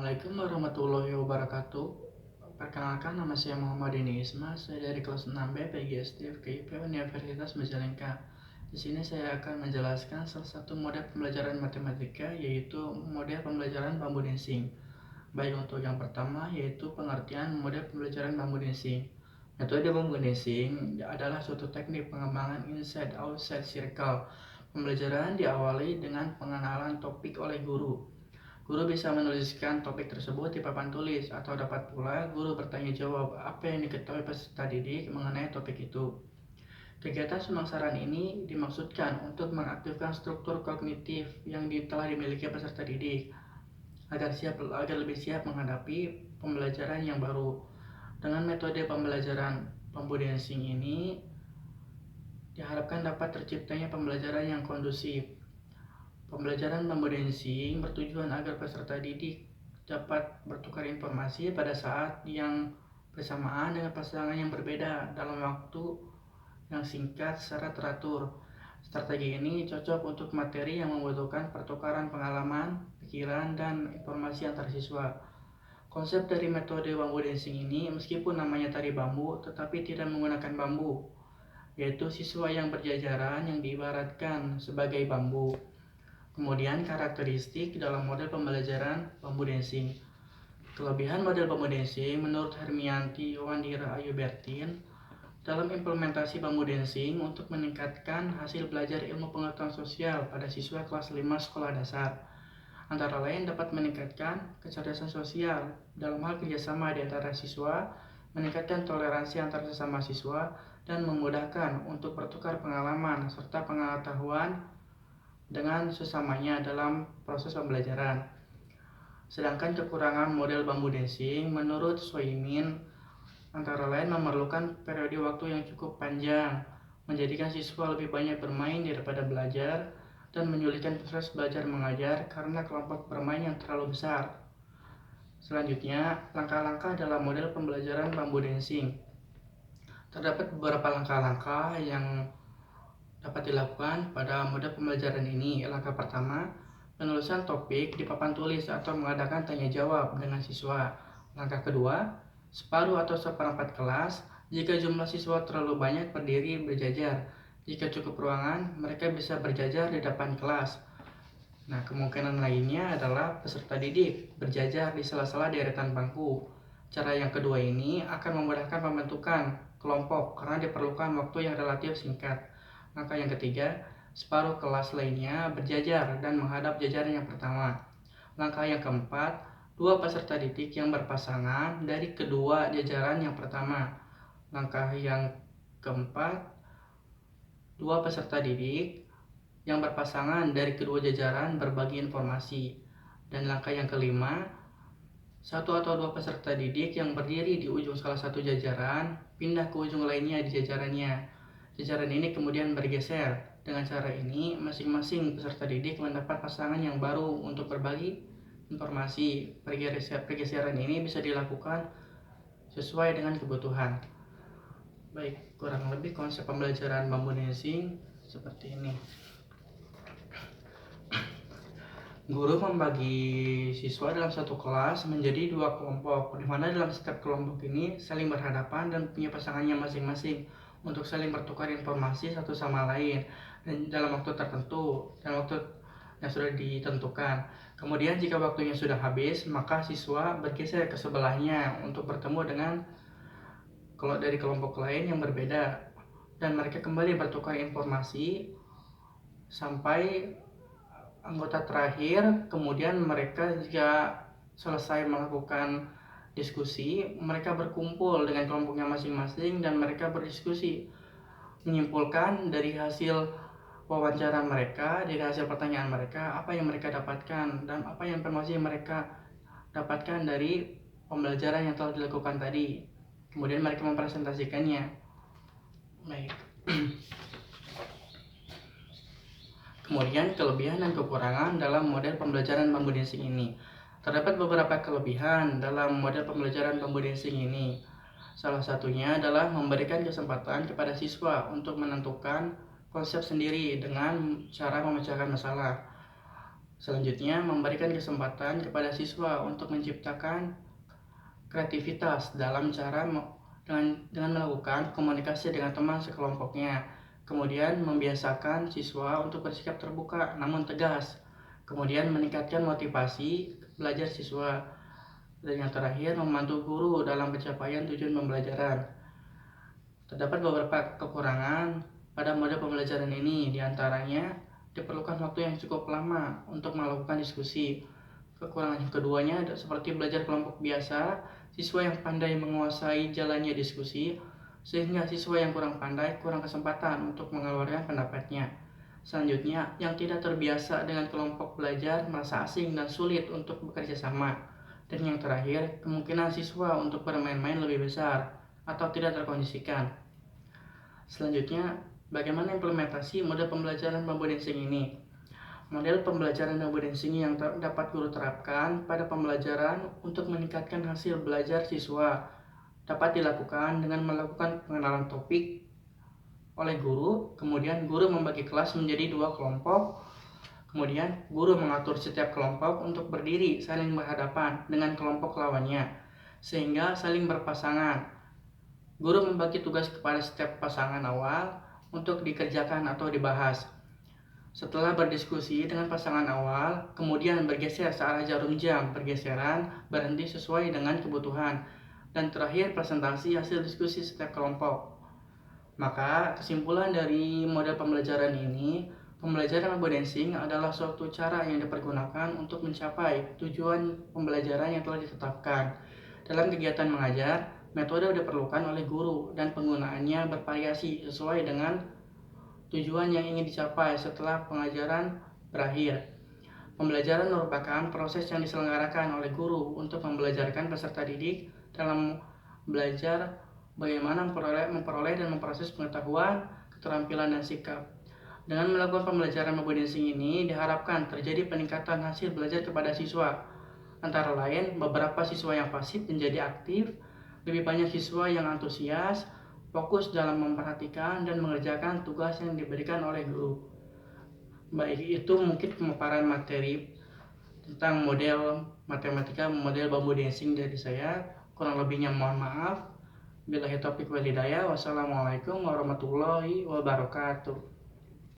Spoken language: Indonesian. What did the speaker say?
Assalamualaikum warahmatullahi wabarakatuh. Perkenalkan, nama saya Muhammad Dini Isma. Saya dari kelas 6B PGSD FKIP Universitas Majalengka. Di sini saya akan menjelaskan salah satu model pembelajaran matematika, yaitu model pembelajaran bambu densing. Baik, untuk yang pertama yaitu pengertian model pembelajaran bambu densing. Metode bambu densing adalah suatu teknik pengembangan inside-outside circle. Pembelajaran diawali dengan pengenalan topik oleh guru. Guru bisa menuliskan topik tersebut di papan tulis, atau dapat pula guru bertanya jawab apa yang diketahui peserta didik mengenai topik itu. Kegiatan pemangsaran ini dimaksudkan untuk mengaktifkan struktur kognitif yang telah dimiliki peserta didik agar lebih siap menghadapi pembelajaran yang baru. Dengan metode pembelajaran bambu densing ini diharapkan dapat terciptanya pembelajaran yang kondusif. Pembelajaran bambu densing bertujuan agar peserta didik dapat bertukar informasi pada saat yang bersamaan dengan pasangan yang berbeda dalam waktu yang singkat secara teratur. Strategi ini cocok untuk materi yang membutuhkan pertukaran pengalaman, pikiran, dan informasi antar siswa. Konsep dari metode bambu densing ini, meskipun namanya tari bambu, tetapi tidak menggunakan bambu, yaitu siswa yang berjajaran yang diibaratkan sebagai bambu. Kemudian karakteristik dalam model pembelajaran bambu densing. Kelebihan model bambu densing menurut Hermianti Wandira Ayubertin dalam implementasi bambu densing untuk meningkatkan hasil belajar ilmu pengetahuan sosial pada siswa kelas 5 sekolah dasar. Antara lain dapat meningkatkan kecerdasan sosial dalam hal kerjasama di antara siswa, meningkatkan toleransi antar sesama siswa, dan memudahkan untuk bertukar pengalaman serta pengetahuan dengan sesamanya dalam proses pembelajaran. Sedangkan kekurangan model bambu densing menurut Soimin antara lain memerlukan periode waktu yang cukup panjang, menjadikan siswa lebih banyak bermain daripada belajar, dan menyulitkan proses belajar mengajar karena kelompok bermain yang terlalu besar. Selanjutnya, langkah-langkah dalam model pembelajaran bambu densing. Terdapat beberapa langkah-langkah yang dapat dilakukan pada model pembelajaran ini. Langkah pertama, penulisan topik di papan tulis atau mengadakan tanya jawab dengan siswa. Langkah kedua, separuh atau seperempat kelas. Jika jumlah siswa terlalu banyak berdiri berjajar. Jika cukup ruangan, mereka bisa berjajar di depan kelas. Nah, kemungkinan lainnya adalah peserta didik berjajar di sela-sela deretan bangku. Cara yang kedua ini akan memudahkan pembentukan kelompok karena diperlukan waktu yang relatif singkat. Langkah yang ketiga, separuh kelas lainnya berjajar dan menghadap jajaran yang pertama. Langkah yang keempat, dua peserta didik yang berpasangan dari kedua jajaran yang pertama. Langkah yang keempat, dua peserta didik yang berpasangan dari kedua jajaran berbagi informasi. Dan langkah yang kelima, satu atau dua peserta didik yang berdiri di ujung salah satu jajaran pindah ke ujung lainnya di jajarannya. Jajaran ini kemudian bergeser. Dengan cara ini, masing-masing peserta didik mendapat pasangan yang baru untuk berbagi informasi. Pergeseran ini bisa dilakukan sesuai dengan kebutuhan. Baik, kurang lebih konsep pembelajaran bambu densing seperti ini. Guru membagi siswa dalam satu kelas menjadi dua kelompok, di mana dalam setiap kelompok ini saling berhadapan dan punya pasangannya masing-masing untuk saling bertukar informasi satu sama lain dan dalam waktu tertentu dan waktu yang sudah ditentukan. Kemudian jika waktunya sudah habis, maka siswa bergeser ke sebelahnya untuk bertemu dengan dari kelompok lain yang berbeda dan mereka kembali bertukar informasi sampai anggota terakhir. Kemudian mereka jika selesai melakukan diskusi, mereka berkumpul dengan kelompoknya masing-masing dan mereka berdiskusi menyimpulkan dari hasil wawancara mereka, dari hasil pertanyaan mereka, apa yang mereka dapatkan dan apa yang informasi yang mereka dapatkan dari pembelajaran yang telah dilakukan tadi. Kemudian mereka mempresentasikannya. Baik. Kemudian kelebihan dan kekurangan dalam model pembelajaran bambu densing ini. Terdapat beberapa kelebihan dalam model pembelajaran bambu densing ini. Salah satunya adalah memberikan kesempatan kepada siswa untuk menentukan konsep sendiri dengan cara memecahkan masalah. Selanjutnya, memberikan kesempatan kepada siswa untuk menciptakan kreativitas dalam cara dengan melakukan komunikasi dengan teman sekelompoknya. Kemudian membiasakan siswa untuk bersikap terbuka namun tegas. Kemudian meningkatkan motivasi belajar siswa. Dan yang terakhir, membantu guru dalam pencapaian tujuan pembelajaran. Terdapat beberapa kekurangan pada model pembelajaran ini, diantaranya diperlukan waktu yang cukup lama untuk melakukan diskusi. Kekurangan yang keduanya seperti belajar kelompok biasa, siswa yang pandai menguasai jalannya diskusi, sehingga siswa yang kurang pandai kurang kesempatan untuk mengeluarkan pendapatnya. Selanjutnya, yang tidak terbiasa dengan kelompok belajar merasa asing dan sulit untuk bekerja sama. Dan yang terakhir, kemungkinan siswa untuk bermain-main lebih besar atau tidak terkondisikan. Selanjutnya, bagaimana implementasi model pembelajaran bambu densing ini? Model pembelajaran bambu densing yang dapat guru terapkan pada pembelajaran untuk meningkatkan hasil belajar siswa dapat dilakukan dengan melakukan pengenalan topik oleh guru, kemudian guru membagi kelas menjadi 2 kelompok, kemudian guru mengatur setiap kelompok untuk berdiri saling berhadapan dengan kelompok lawannya, sehingga saling berpasangan. Guru membagi tugas kepada setiap pasangan awal untuk dikerjakan atau dibahas. Setelah berdiskusi dengan pasangan awal, kemudian bergeser searah jarum jam, pergeseran berhenti sesuai dengan kebutuhan, dan terakhir presentasi hasil diskusi setiap kelompok. Maka kesimpulan dari model pembelajaran ini, pembelajaran bambu densing adalah suatu cara yang dipergunakan untuk mencapai tujuan pembelajaran yang telah ditetapkan. Dalam kegiatan mengajar, metode diperlukan oleh guru dan penggunaannya bervariasi sesuai dengan tujuan yang ingin dicapai setelah pengajaran berakhir. Pembelajaran merupakan proses yang diselenggarakan oleh guru untuk membelajarkan peserta didik dalam belajar bagaimana memperoleh dan memproses pengetahuan, keterampilan, dan sikap. Dengan melakukan pembelajaran bambu densing ini, diharapkan terjadi peningkatan hasil belajar kepada siswa. Antara lain, beberapa siswa yang pasif menjadi aktif, lebih banyak siswa yang antusias, fokus dalam memperhatikan dan mengerjakan tugas yang diberikan oleh guru. Baik, itu mungkin pemaparan materi tentang model matematika, model bambu densing dari saya. Kurang lebihnya mohon maaf. Billahi taufiq wal hidayah. Wassalamualaikum warahmatullahi wabarakatuh.